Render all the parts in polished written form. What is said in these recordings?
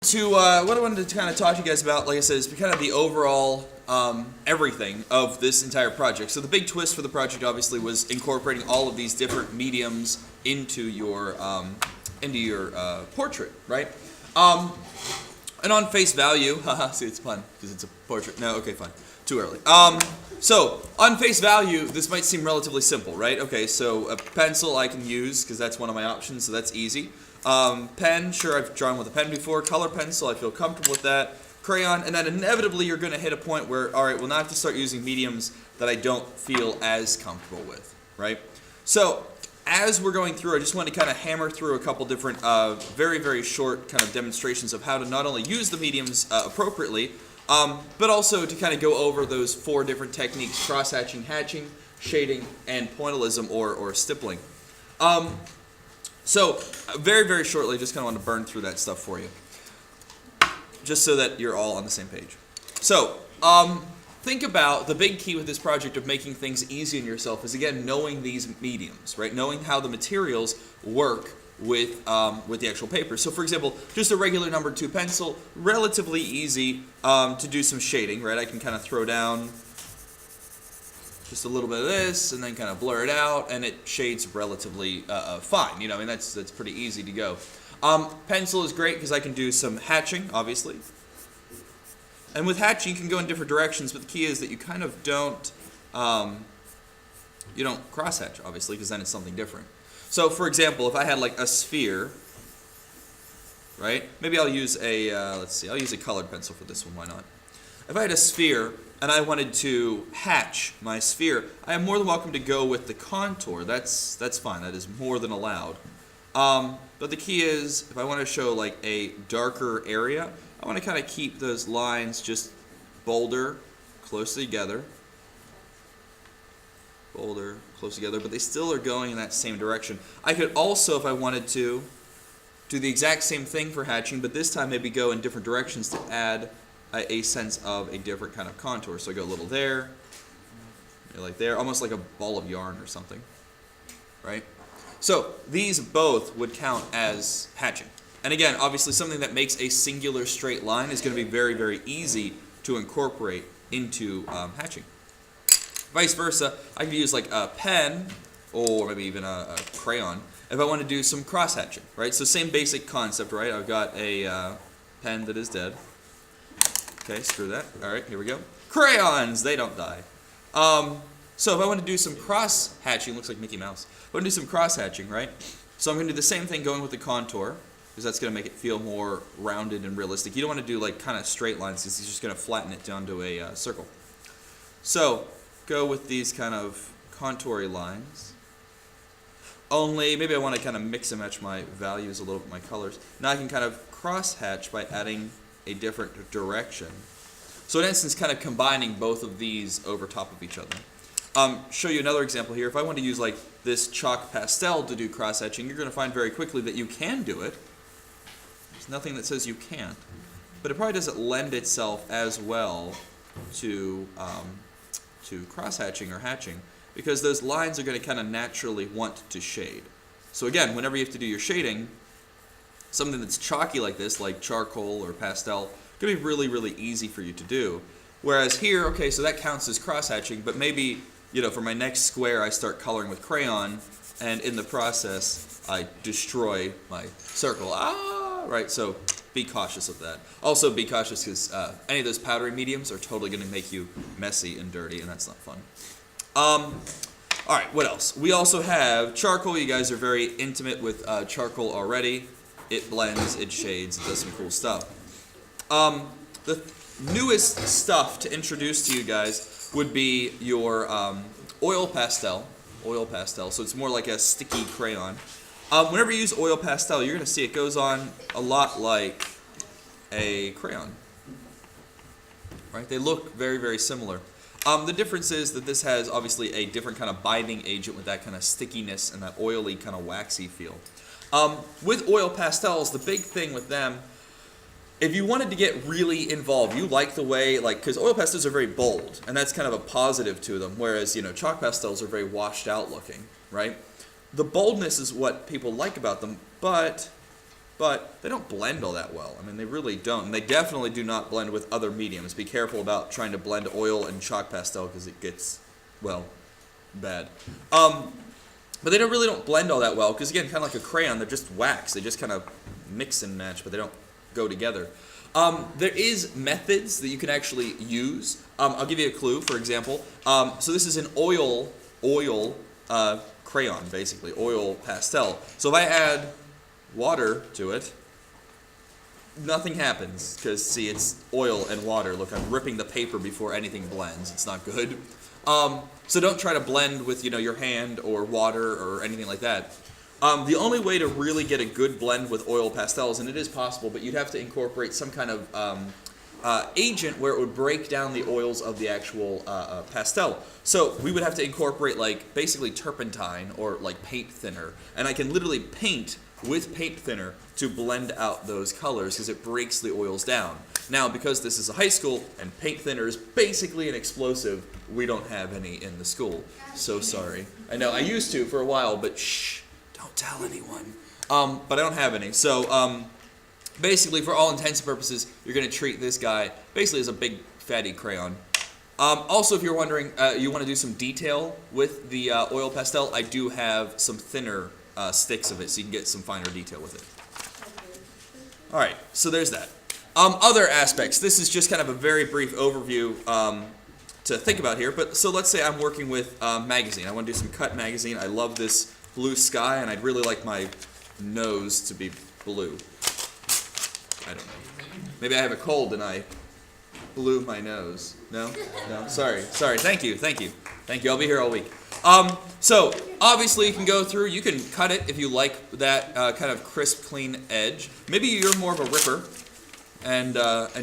What I wanted to kind of talk to you guys about, like I said, is kind of the overall everything of this entire project. So the big twist for the project, obviously, was incorporating all of these different mediums into your portrait, right? And on face value, haha, see, it's fun because it's a portrait. No, okay, fine, too early. So on face value, this might seem relatively simple, right? Okay, so a pencil I can use because that's one of my options, so that's easy. Pen, sure, I've drawn with a pen before. Color pencil, I feel comfortable with that. Crayon, and then inevitably you're going to hit a point where, all right, well, now I have to start using mediums that I don't feel as comfortable with, right? So as we're going through, I just want to kind of hammer through a couple different very, very short kind of demonstrations of how to not only use the mediums appropriately, but also to kind of go over those 4 different techniques: cross-hatching, hatching, shading, and pointillism or stippling. So very, very shortly, just kind of want to burn through that stuff for you, just so that you're all on the same page. So think about the big key with this project of making things easy on yourself is, again, knowing these mediums, right? Knowing how the materials work with the actual paper. So for example, just a regular number 2 pencil, relatively easy to do some shading, right? I can kind of throw down just a little bit of this and then kind of blur it out, and it shades relatively fine. You know, I mean, that's pretty easy to go. Pencil is great because I can do some hatching, obviously. And with hatching, you can go in different directions, but the key is that you kind of don't cross-hatch, obviously, because then it's something different. So, for example, if I had like a sphere, right? Maybe I'll use I'll use a colored pencil for this one, why not? If I had a sphere and I wanted to hatch my sphere, I am more than welcome to go with the contour. That's fine, that is more than allowed. But the key is, if I want to show like a darker area, I want to kind of keep those lines just bolder, close together. Bolder, close together, but they still are going in that same direction. I could also, if I wanted to, do the exact same thing for hatching, but this time maybe go in different directions to add a sense of a different kind of contour. So I go a little there, like there, almost like a ball of yarn or something, right? So these both would count as hatching. And again, obviously something that makes a singular straight line is going to be very, very easy to incorporate into hatching. Vice versa, I could use like a pen or maybe even a crayon if I want to do some cross-hatching, right? So same basic concept, right? I've got a pen that is dead. Okay, screw that. All right, here we go. Crayons, they don't die. So if I want to do some cross-hatching, looks like Mickey Mouse. I want to do some cross-hatching, right? So I'm going to do the same thing going with the contour, because that's going to make it feel more rounded and realistic. You don't want to do like kind of straight lines, because it's just going to flatten it down to a circle. So go with these kind of contoury lines. Only, maybe I want to kind of mix and match my values a little bit, my colors. Now I can kind of cross-hatch by adding a different direction. So in essence, kind of combining both of these over top of each other. Show you another example here. If I want to use like this chalk pastel to do cross-hatching, you're going to find very quickly that you can do it. There's nothing that says you can't. But it probably doesn't lend itself as well to cross-hatching or hatching, because those lines are going to kind of naturally want to shade. So again, whenever you have to do your shading, something that's chalky like this, like charcoal or pastel, going to be really, really easy for you to do. Whereas here, okay, so that counts as cross-hatching, but maybe, you know, for my next square, I start coloring with crayon, and in the process, I destroy my circle. Right, so be cautious of that. Also, be cautious because any of those powdery mediums are totally going to make you messy and dirty, and that's not fun. All right, what else? We also have charcoal. You guys are very intimate with charcoal already. It blends, it shades, it does some cool stuff. The newest stuff to introduce to you guys would be your oil pastel. Oil pastel, so it's more like a sticky crayon. Whenever you use oil pastel, you're going to see it goes on a lot like a crayon. Right? They look very, very similar. The difference is that this has obviously a different kind of binding agent with that kind of stickiness and that oily kind of waxy feel. With oil pastels, the big thing with them, if you wanted to get really involved, you like the way, like, because oil pastels are very bold, and that's kind of a positive to them, whereas, you know, chalk pastels are very washed out looking, right? The boldness is what people like about them, but but they don't blend all that well. I mean, they really don't. And they definitely do not blend with other mediums. Be careful about trying to blend oil and chalk pastel because it gets, well, bad. But they really don't blend all that well because, again, kind of like a crayon, they're just wax. They just kind of mix and match, but they don't go together. There is methods that you can actually use. I'll give you a clue, for example. So this is an oil crayon, basically, oil pastel. So if I add water to it, nothing happens because, see, it's oil and water. Look, I'm ripping the paper before anything blends. It's not good. So don't try to blend with, your hand or water or anything like that. The only way to really get a good blend with oil pastels, and it is possible, but you'd have to incorporate some kind of agent where it would break down the oils of the actual pastel. So we would have to incorporate basically turpentine or paint thinner, and I can literally paint with paint thinner to blend out those colors because it breaks the oils down. Now, because this is a high school and paint thinner is basically an explosive, we don't have any in the school. So sorry. I know, I used to for a while, but shh, don't tell anyone. But I don't have any. So basically, for all intents and purposes, you're going to treat this guy basically as a big fatty crayon. Also, if you're wondering, you want to do some detail with the oil pastel, I do have some thinner sticks of it so you can get some finer detail with it. Alright, so there's that. Other aspects. This is just kind of a very brief overview to think about here. But so let's say I'm working with magazine. I want to do some cut magazine. I love this blue sky, and I'd really like my nose to be blue. I don't know. Maybe I have a cold and I blew my nose. No? No? Sorry. Thank you. I'll be here all week. So obviously you can go through, you can cut it if you like that kind of crisp, clean edge. Maybe you're more of a ripper and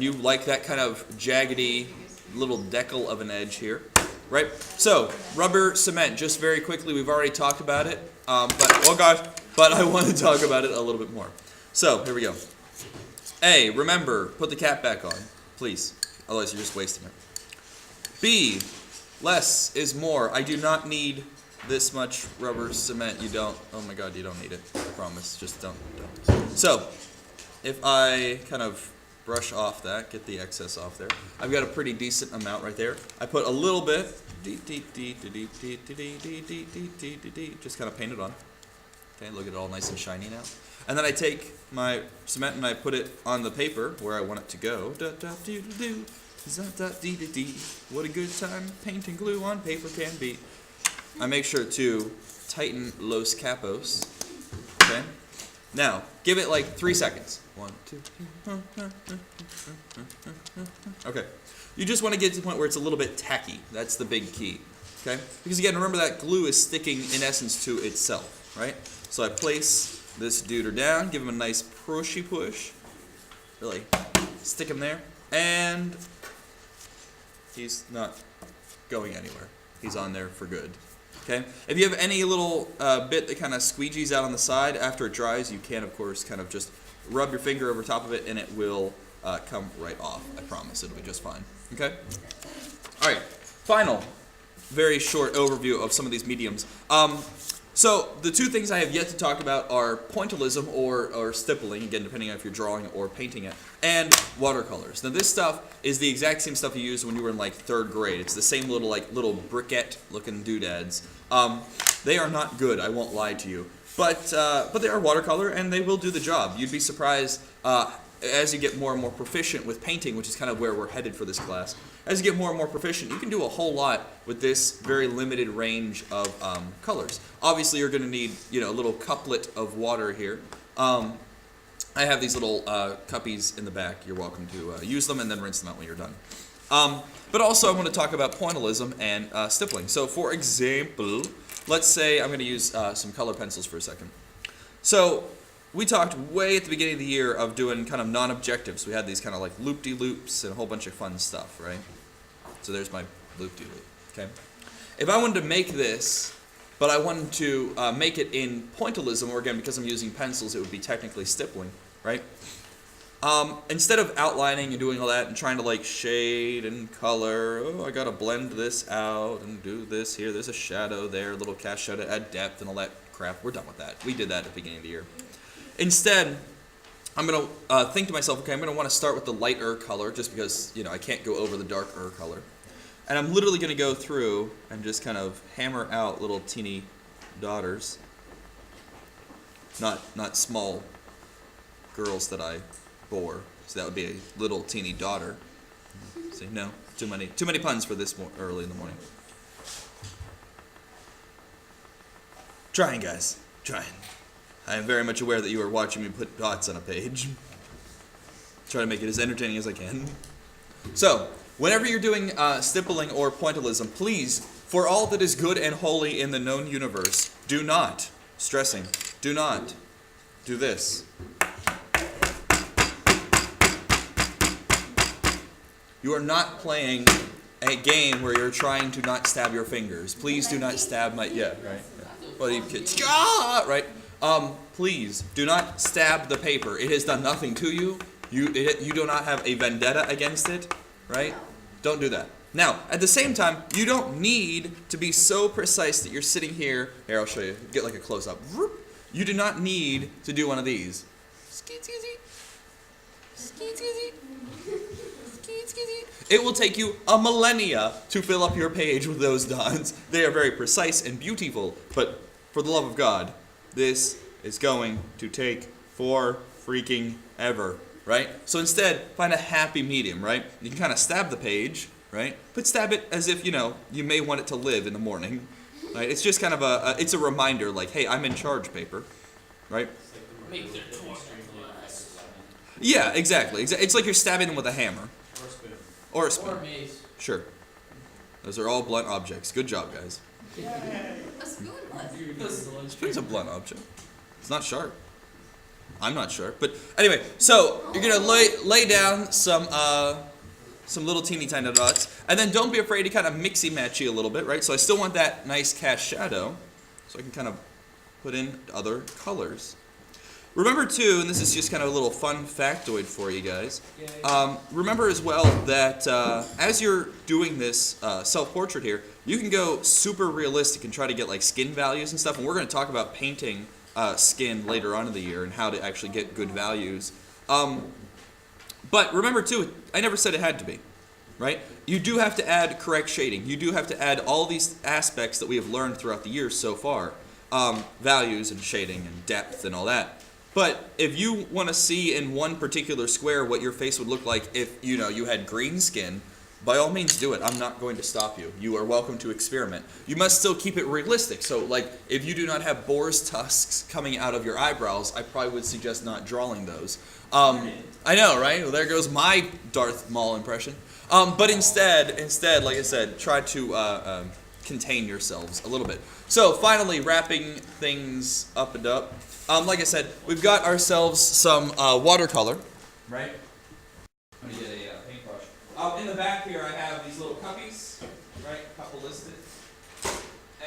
you like that kind of jaggedy little decal of an edge here, right? So rubber cement, just very quickly, we've already talked about it, but I want to talk about it a little bit more. So here we go. A, remember, put the cap back on, please. Otherwise you're just wasting it. B, less is more. I do not need this much rubber cement. You don't. Oh my God, you don't need it. I promise. Just don't. So, if I kind of brush off that, get the excess off there. I've got a pretty decent amount right there. I put a little bit, just kind of paint it on. Okay, look at it all nice and shiny now. And then I take my cement and I put it on the paper where I want it to go. What a good time painting glue on paper can be. I make sure to tighten Los Capos. Okay? Now, give it 3 seconds. 1, 2, 3. Okay. You just want to get to the point where it's a little bit tacky. That's the big key. Okay? Because again, remember that glue is sticking in essence to itself, right? So I place this duder down, give him a nice pushy push. Really stick him there. And he's not going anywhere. He's on there for good. Okay? If you have any little bit that kind of squeegees out on the side after it dries, you can, of course, kind of just rub your finger over top of it and it will come right off. I promise. It'll be just fine. Okay? All right. Final, very short overview of some of these mediums. So the two things I have yet to talk about are pointillism or stippling, again, depending on if you're drawing or painting it, and watercolors. Now this stuff is the exact same stuff you used when you were in 3rd grade. It's the same little briquette-looking doodads. They are not good, I won't lie to you. But they are watercolor, and they will do the job. You'd be surprised as you get more and more proficient with painting, which is kind of where we're headed for this class. As you get more and more proficient, you can do a whole lot with this very limited range of colors. Obviously, you're going to need a little couplet of water here. I have these little cuppies in the back. You're welcome to use them and then rinse them out when you're done. But also, I want to talk about pointillism and stippling. So, for example, let's say I'm going to use some color pencils for a second. So, we talked way at the beginning of the year of doing kind of non-objectives. We had these kind of loop-de-loops and a whole bunch of fun stuff, right? So there's my loop-de-loop, okay? If I wanted to make this, but I wanted to make it in pointillism, or again, because I'm using pencils, it would be technically stippling, right? Instead of outlining and doing all that and trying to shade and color, I gotta blend this out and do this here, there's a shadow there, a little cast shadow, add depth and all that crap, we're done with that. We did that at the beginning of the year. Instead, I'm going to think to myself, okay, I'm going to want to start with the lighter color just because, I can't go over the darker color. And I'm literally going to go through and just kind of hammer out little teeny daughters. Not small girls that I bore. So that would be a little teeny daughter. See, no, too many puns for this early in the morning. Trying, guys, trying. I am very much aware that you are watching me put dots on a page. Try to make it as entertaining as I can. So, whenever you're doing stippling or pointillism, please, for all that is good and holy in the known universe, do not, stressing, do not do this. You are not playing a game where you're trying to not stab your fingers. Please do not stab my, right? Yeah. Well, you kids, right? Please do not stab the paper. It has done nothing to you. You do not have a vendetta against it, right? Don't do that. Now, at the same time, you don't need to be so precise that you're sitting here. Here, I'll show you. Get like a close-up. You do not need to do one of these. It will take you a millennia to fill up your page with those dots. They are very precise and beautiful, but for the love of God, this is going to take for freaking ever, right? So instead, find a happy medium, right? You can kind of stab the page, right? But stab it as if, you may want it to live in the morning, right? It's just kind of it's a reminder, like, hey, I'm in charge, paper, right? Yeah, exactly. It's like you're stabbing them with a hammer. Or a spoon. Or a mace. Sure. Those are all blunt objects. Good job, guys. A spoon was. Spoon's a blunt object. It's not sharp. I'm not sharp. But anyway, so you're going to lay down some little teeny tiny dots. And then don't be afraid to kind of mixy-matchy a little bit, right? So I still want that nice cast shadow. So I can kind of put in other colors. Remember too, and this is just kind of a little fun factoid for you guys, remember as well that as you're doing this self-portrait here, you can go super realistic and try to get like skin values and stuff, and we're going to talk about painting skin later on in the year and how to actually get good values. But remember too, I never said it had to be, right? You do have to add correct shading. You do have to add all these aspects that we have learned throughout the years so far, values and shading and depth and all that. But if you want to see in one particular square what your face would look like if, you had green skin, by all means do it. I'm not going to stop you. You are welcome to experiment. You must still keep it realistic. So, like, if you do not have boar's tusks coming out of your eyebrows, I probably would suggest not drawing those. I know, right? Well, there goes my Darth Maul impression. But instead, like I said, try to contain yourselves a little bit. So, finally, wrapping things up and up. Like I said, we've got ourselves some watercolor, right? Let me get a paintbrush. In the back here, I have these little cuppies, right? A couple listed.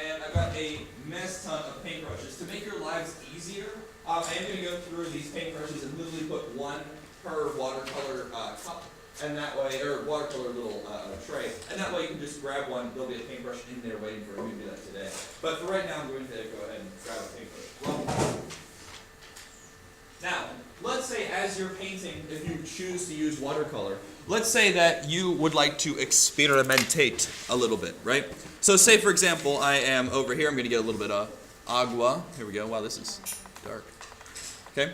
And I've got a mess ton of paintbrushes. To make your lives easier, I am going to go through these paintbrushes and literally put one per watercolor cup. And that way, or watercolor little tray. And that way you can just grab one. There'll be a paintbrush in there waiting for me to do that today. But for right now, I'm going to go ahead and grab a paintbrush. Now, let's say as you're painting, if you choose to use watercolor, let's say that you would like to experimentate a little bit, right? So say, for example, I am over here. I'm going to get a little bit of agua. Here we go. Wow, this is dark. Okay.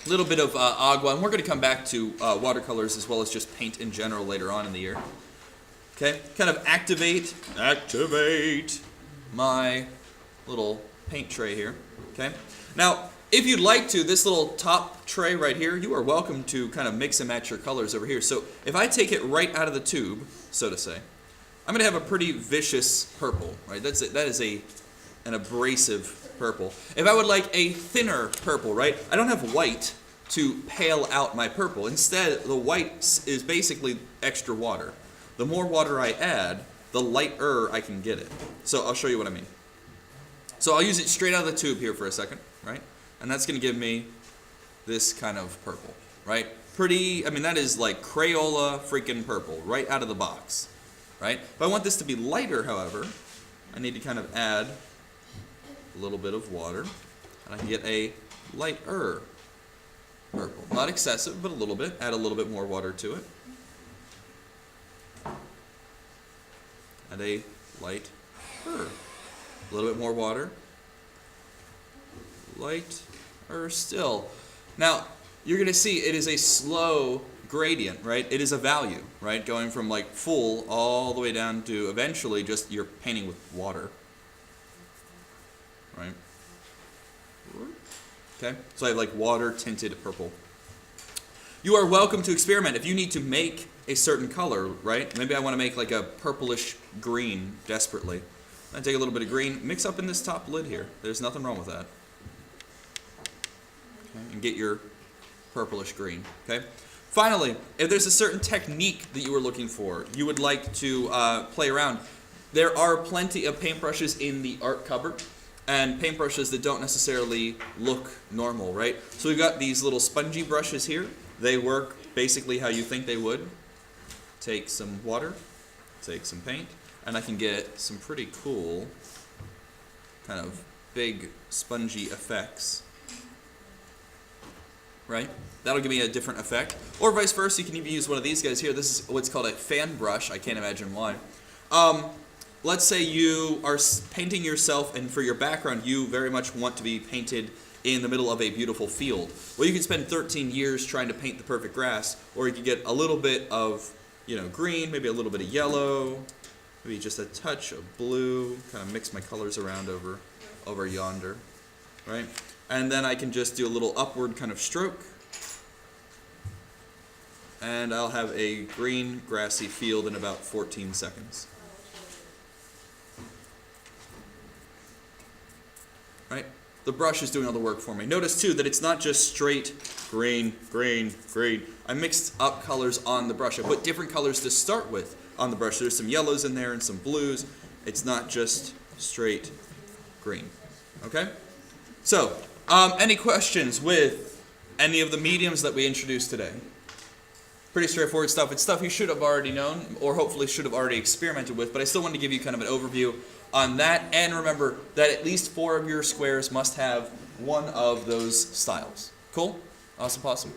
A little bit of agua. And we're going to come back to watercolors as well as just paint in general later on in the year. Okay. Kind of activate my little paint tray here. Okay. Now, if you'd like to, this little top tray right here, you are welcome to kind of mix and match your colors over here. So if I take it right out of the tube, so to say, I'm going to have a pretty vicious purple, right? That is an abrasive purple. If I would like a thinner purple, right? I don't have white to pale out my purple. Instead, the white is basically extra water. The more water I add, the lighter I can get it. So I'll show you what I mean. So I'll use it straight out of the tube here for a second, right? And that's going to give me this kind of purple, right? Pretty, that is like Crayola freaking purple, right out of the box, right? If I want this to be lighter, however, I need to kind of add a little bit of water, and I can get a lighter purple. Not excessive, but a little bit. Add a little bit more water to it. Add a light A little bit more water. Lighter still. Now, you're going to see it is a slow gradient, right? It is a value, right? Going from like full all the way down to eventually just you're painting with water. Right? Okay? So I have like water tinted purple. You are welcome to experiment. If you need to make a certain color, right? Maybe I want to make like a purplish green desperately. I take a little bit of green, mix up in this top lid here. There's nothing wrong with that. Okay? And get your purplish green. Okay? Finally, if there's a certain technique that you are looking for, you would like to play around, there are plenty of paintbrushes in the art cupboard, and paintbrushes that don't necessarily look normal, right? So we've got these little spongy brushes here. They work basically how you think they would. Take some water, take some paint, and I can get some pretty cool kind of big spongy effects. Right? That'll give me a different effect. Or vice versa, you can even use one of these guys here. This is what's called a fan brush. I can't imagine why. Let's say you are painting yourself, and for your background, you very much want to be painted in the middle of a beautiful field. Well, you could spend 13 years trying to paint the perfect grass, or you could get a little bit of, green, maybe a little bit of yellow, maybe just a touch of blue, kind of mix my colors around over yonder, right? And then I can just do a little upward kind of stroke, and I'll have a green grassy field in about 14 seconds. Right? The brush is doing all the work for me. Notice too that it's not just straight green, green, green. I mixed up colors on the brush. I put different colors to start with on the brush. There's some yellows in there and some blues. It's not just straight green. Okay? So, any questions with any of the mediums that we introduced today? Pretty straightforward stuff. It's stuff you should have already known, or hopefully should have already experimented with, but I still want to give you kind of an overview on that. And remember that at least 4 of your squares must have one of those styles. Cool? Awesome, awesome.